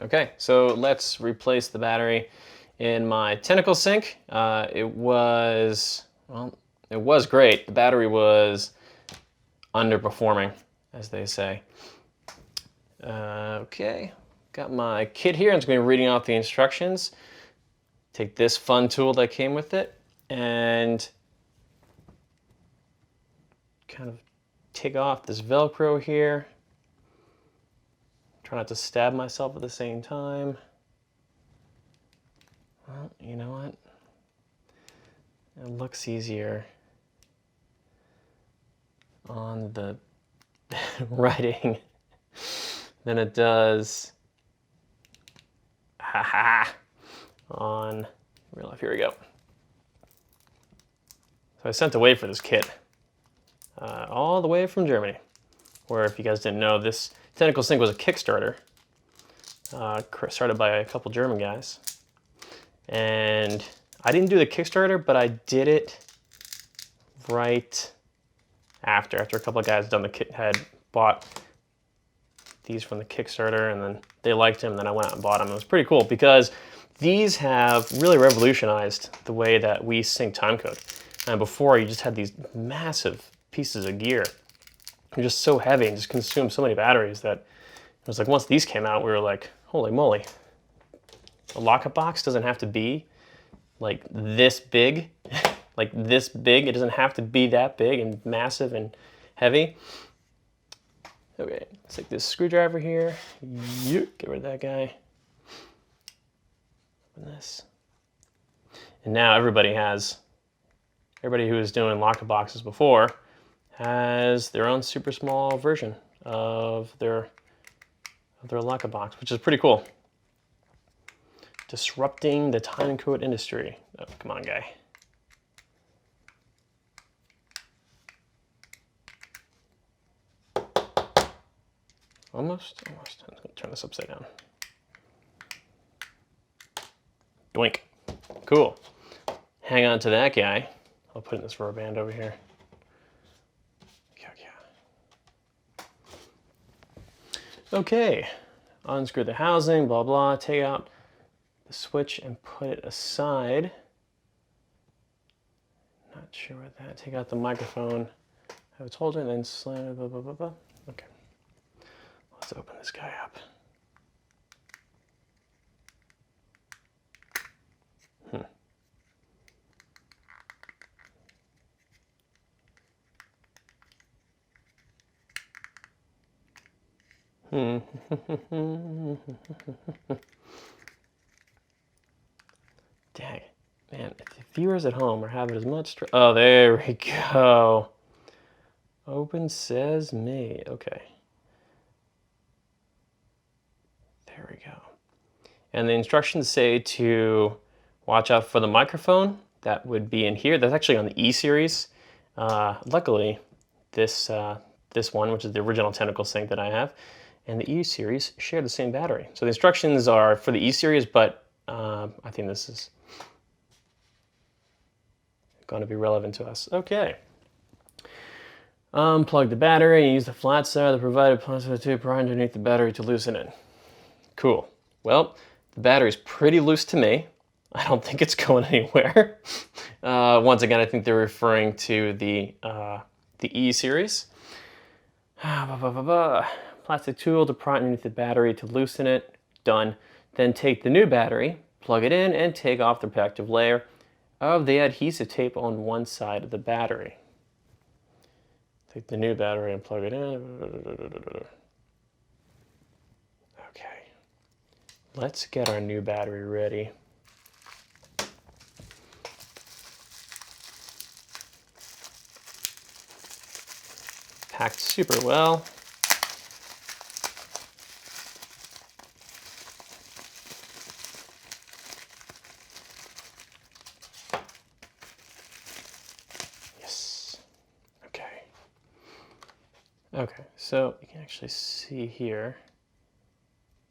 Okay, so let's replace the battery in my Tentacle Sync. It was great. The battery was underperforming, as they say. Okay, got my kit here. I'm just going to be reading off the instructions. Take this fun tool that came with it and kind of take off this Velcro here. Try not to stab myself at the same time. Well, you know what? It looks easier on the writing than it does on real life. Here we go. So I sent away for this kit all the way from Germany, where, if you guys didn't know, this Tentacle Sync was a Kickstarter started by a couple German guys. And I didn't do the Kickstarter, but I did it right after a couple of guys had bought these from the Kickstarter, and then they liked them, and then I went out and bought them. It was pretty cool because these have really revolutionized the way that we sync timecode. And before, you just had these massive pieces of gear. They're just so heavy and just consumed so many batteries that it was like, once these came out, we were like, holy moly. A lockup box doesn't have to be like this big, like this big. It doesn't have to be that big and massive and heavy. Okay, let's take this screwdriver here. Get rid of that guy. Open this. And now everybody who was doing lockup boxes before has their own super small version of their lockup box, which is pretty cool. Disrupting the timecode industry. Oh, come on, guy. Almost. I'm going to turn this upside down. Doink. Cool. Hang on to that guy. I'll put in this rubber band over here. Okay. Unscrew the housing, blah, blah. Take out the switch and put it aside. Not sure what that. Take out the microphone. Have it hold it and then slam it, blah, blah, blah, blah. Okay. Let's open this guy up. Dang. Man, if the viewers at home are having as much oh, there we go. Open says me. Okay. There we go. And the instructions say to watch out for the microphone. That would be in here. That's actually on the E series. Luckily, this one, which is the original Tentacle Sync that I have, and the E series share the same battery. So the instructions are for the E series, but I think this is going to be relevant to us. Okay. Unplug the battery and use the flat side of the provided plastic tube right underneath the battery to loosen it. Cool. Well, the battery's pretty loose to me. I don't think it's going anywhere. Once again, I think they're referring to the E series. Plastic tool to pry underneath the battery to loosen it. Done. Then take the new battery, plug it in, and take off the protective layer of the adhesive tape on one side of the battery. Take the new battery and plug it in. Okay. Let's get our new battery ready. Packed super well. Yes. Okay. Okay, so you can actually see here.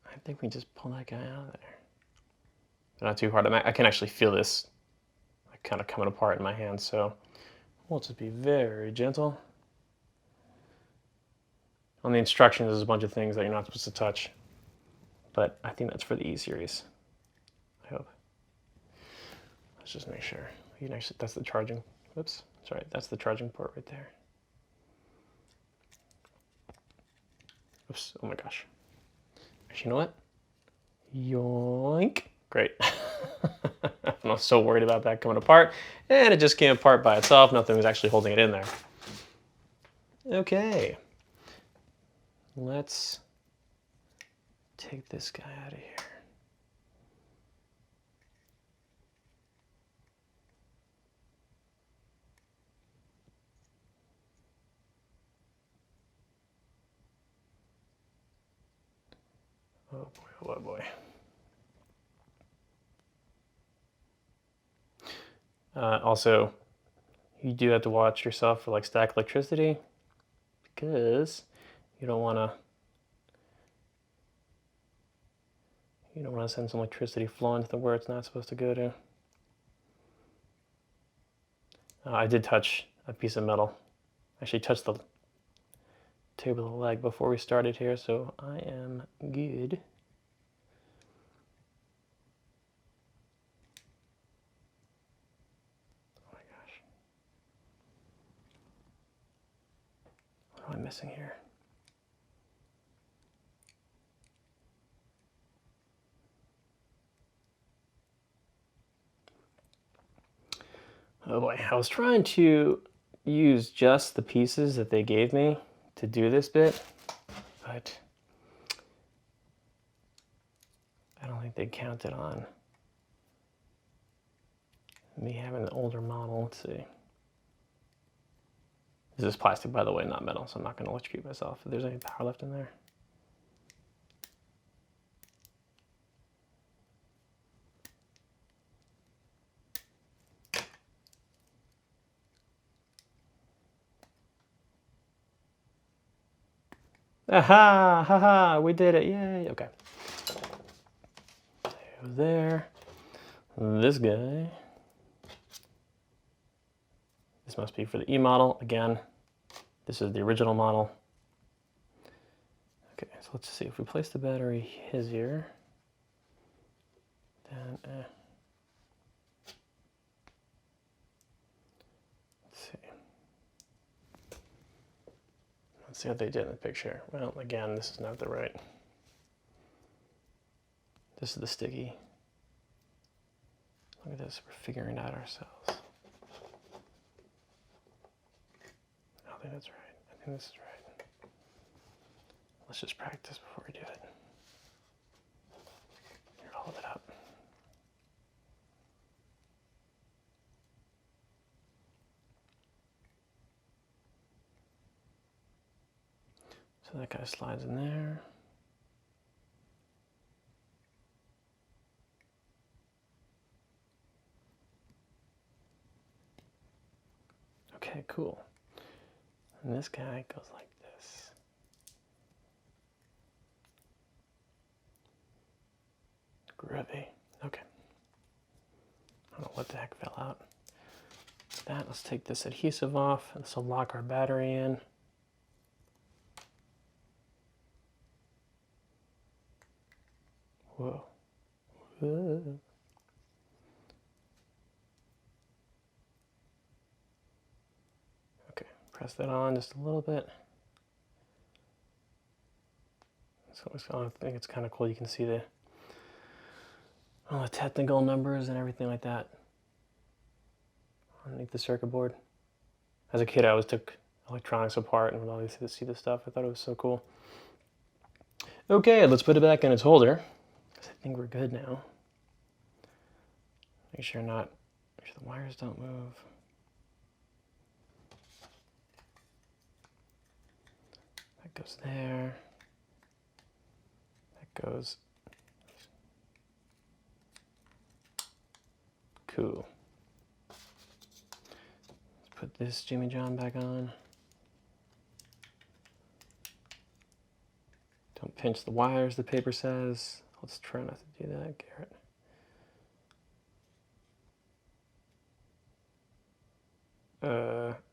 I think we just pull that guy out of there. But not too hard. I can actually feel this kind of coming apart in my hand, so we'll just be very gentle. On the instructions, there's a bunch of things that you're not supposed to touch. but I think that's for the E series. I hope. Let's just make sure. You can actually, that's the charging. Whoops, sorry, that's the charging port right there. Oops, oh my gosh. Actually, you know what? Yoink. Great. I'm not so worried about that coming apart. And it just came apart by itself. Nothing was actually holding it in there. Okay. Let's take this guy out of here. Oh boy, oh boy. Also, you do have to watch yourself for like static electricity, because you don't want to send some electricity flowing to where it's not supposed to go to. I did touch a piece of metal. Actually touched the table of the leg before we started here, so I am good. Oh my gosh. What am I missing here? Oh boy, I was trying to use just the pieces that they gave me to do this bit, but I don't think they counted on me having an older model. Let's see. This is plastic, by the way, not metal, so I'm not going to electrocute myself if there's any power left in there. Aha! Haha! We did it! Yay! Okay. There. This guy. This must be for the E model. Again, this is the original model. Okay, so let's see. If we place the battery here, then let's see what they did in the picture. Well, again, this is not the right. This is the sticky. Look at this, we're figuring it out ourselves. I don't think that's right. I think this is right. Let's just practice before we do it. Here, I'll hold it up. So that kind of slides in there. Okay, cool. And this guy goes like this. Groovy. Okay. I don't know what the heck fell out. That, let's take this adhesive off. This will lock our battery in. Whoa. Whoa. Okay, press that on just a little bit. So I think it's kind of cool. You can see all the technical numbers and everything like that underneath the circuit board. As a kid, I always took electronics apart and would always see this stuff. I thought it was so cool. Okay, let's put it back in its holder, because I think we're good now. Make sure the wires don't move. That goes there. That goes. Cool. Let's put this Jimmy John back on. Don't pinch the wires, the paper says. Let's try not to do that, Garrett.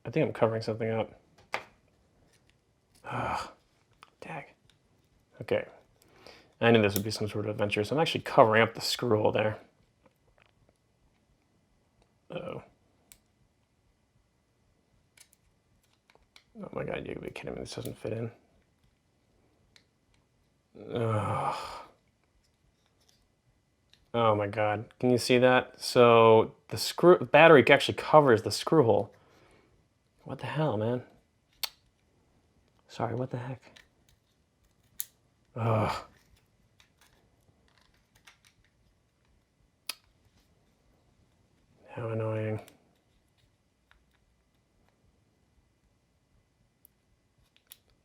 I think I'm covering something up. Ugh, dag. Okay. I knew this would be some sort of adventure, so I'm actually covering up the screw hole there. Uh-oh. Oh my god, you gotta be kidding me, this doesn't fit in. Ugh. Oh my god, can you see that? So the battery actually covers the screw hole. What the hell, man? Sorry, what the heck? Ugh. How annoying.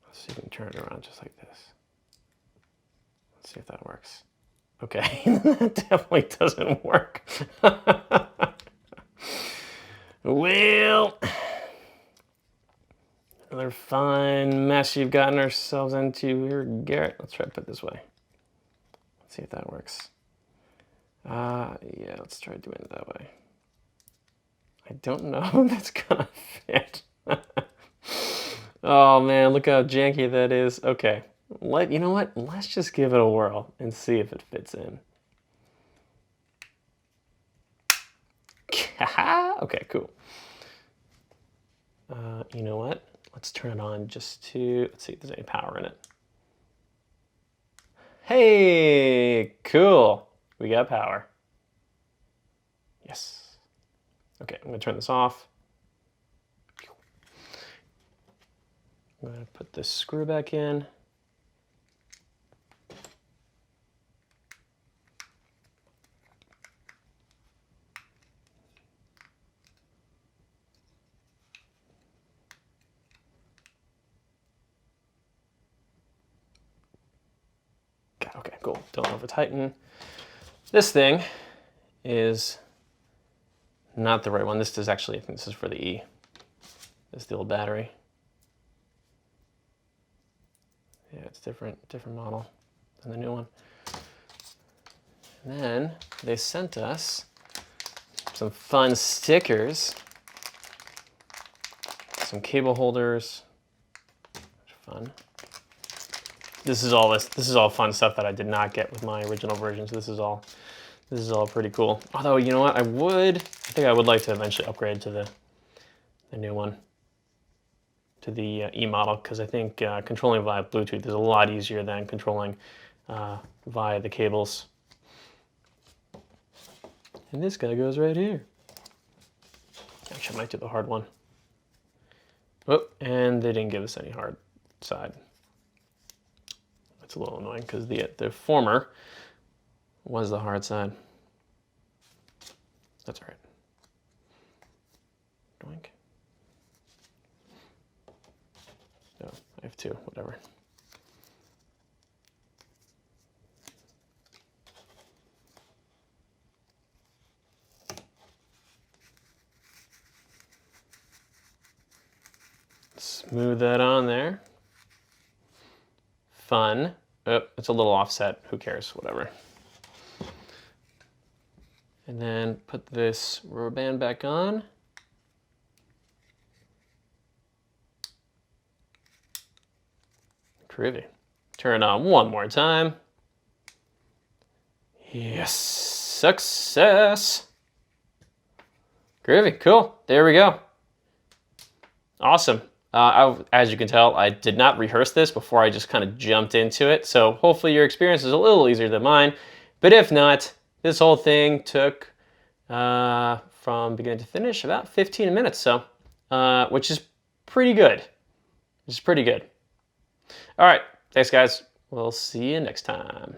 Let's see if we can turn it around just like this. Let's see if that works. Okay, that definitely doesn't work. Well, another fine mess you've gotten ourselves into here, Garrett. Let's try to put it this way. Let's see if that works. Yeah, let's try doing it that way. I don't know if that's gonna fit. Oh man, look how janky that is. Okay, you know what? Let's just give it a whirl and see if it fits in. Okay, cool. You know what? Let's turn it on just to, let's see if there's any power in it. Hey, cool. We got power. Yes. Okay, I'm gonna turn this off. I'm gonna put this screw back in. Okay, cool. Don't over tighten. This thing is not the right one. This is actually, I think this is for the E. This is the old battery. Yeah, it's different model than the new one. And then they sent us some fun stickers, some cable holders, fun. This is all fun stuff that I did not get with my original version. So this is all pretty cool. Although, you know what, I think I would like to eventually upgrade to the new one, to the E model, because I think controlling via Bluetooth is a lot easier than controlling via the cables. And this guy goes right here. Actually, I might do the hard one. Oh, and they didn't give us any hard side. That's a little annoying because the former was the hard side. That's all right. Doink. No, I have two, whatever. Smooth that on there. Fun. Oh, it's a little offset. Who cares? Whatever. And then put this rubber band back on. Groovy. Turn it on one more time. Yes, success. Groovy, cool. There we go. Awesome. As you can tell, I did not rehearse this before I just kind of jumped into it. So hopefully your experience is a little easier than mine. But if not, this whole thing took from beginning to finish about 15 minutes. So, which is pretty good. Which is pretty good. All right. Thanks, guys. We'll see you next time.